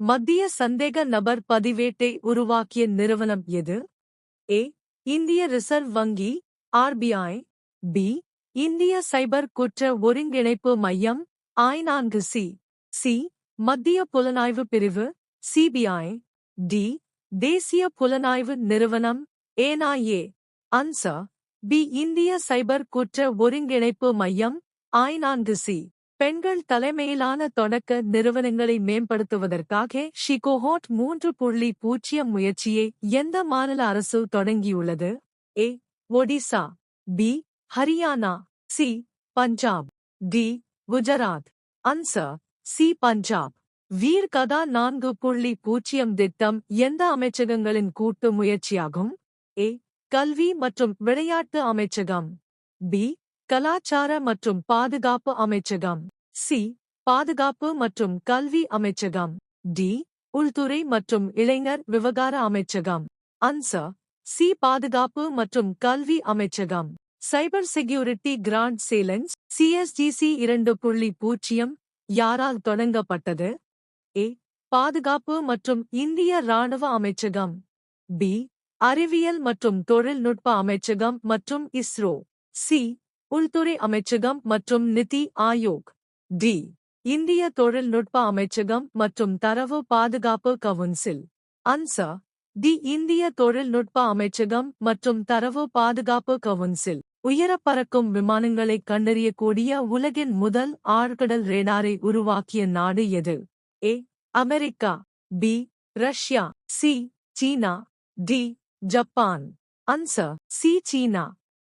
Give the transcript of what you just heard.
மத்திய சந்தேக நபர் பதிவேட்டை உருவாக்கிய நிறுவனம் எது? ஏ. இந்திய ரிசர்வ் வங்கி ஆர்பிஐ. பி. இந்திய சைபர் குற்ற ஒருங்கிணைப்பு மையம் I4. சி. மத்திய புலனாய்வு பிரிவு சிபிஐ. டி. தேசிய புலனாய்வு நிறுவனம் NIA. Answer B. இந்திய சைபர் குற்ற ஒருங்கிணைப்பு மையம் I4. பெண்கள் தலைமையிலான தொடக்க நிறுவனங்களை மேம்படுத்துவதற்காக ஷிகோஹோட் 3.0 முயற்சியை எந்த மாநில அரசு தொடங்கியுள்ளது? A. Odisha. B. Haryana. C. Punjab. D. Gujarat. Answer C. Punjab. Veer Gatha 4.0 திட்டம் எந்த அமைச்சகங்களின் கூட்டு முயற்சியாகும்? ஏ. கல்வி மற்றும் விளையாட்டு அமைச்சகம். பி. கலாச்சார மற்றும் பாதுகாப்பு அமைச்சகம். சி. பாதுகாப்பு மற்றும் கல்வி அமைச்சகம். டி. உள்துறை மற்றும் இளைஞர் விவகார அமைச்சகம். Answer C. பாதுகாப்பு மற்றும் கல்வி அமைச்சகம். Cyber security grand challenge CSGC 2.0 யாரால் தொடங்கப்பட்டது? ஏ. பாதுகாப்பு மற்றும் இந்திய ராணுவ அமைச்சகம். பி. அறிவியல் மற்றும் தொழில்நுட்ப அமைச்சகம் மற்றும் இஸ்ரோ. சி. உள்துறை அமைச்சகம் மற்றும் நிதி ஆயோக். டி. இந்திய தொழில்நுட்ப அமைச்சகம் மற்றும் தரவு பாதுகாப்பு கவுன்சில். Answer D. இந்திய தொழில்நுட்ப அமைச்சகம் மற்றும் தரவு பாதுகாப்பு கவுன்சில். உயரப் பறக்கும் விமானங்களை கண்டறியக்கூடிய உலகின் முதல் ஆழ்கடல் ரேடாரை உருவாக்கிய நாடு எது? A. America. B. Russia. C. China. D. Japan. Answer C. China.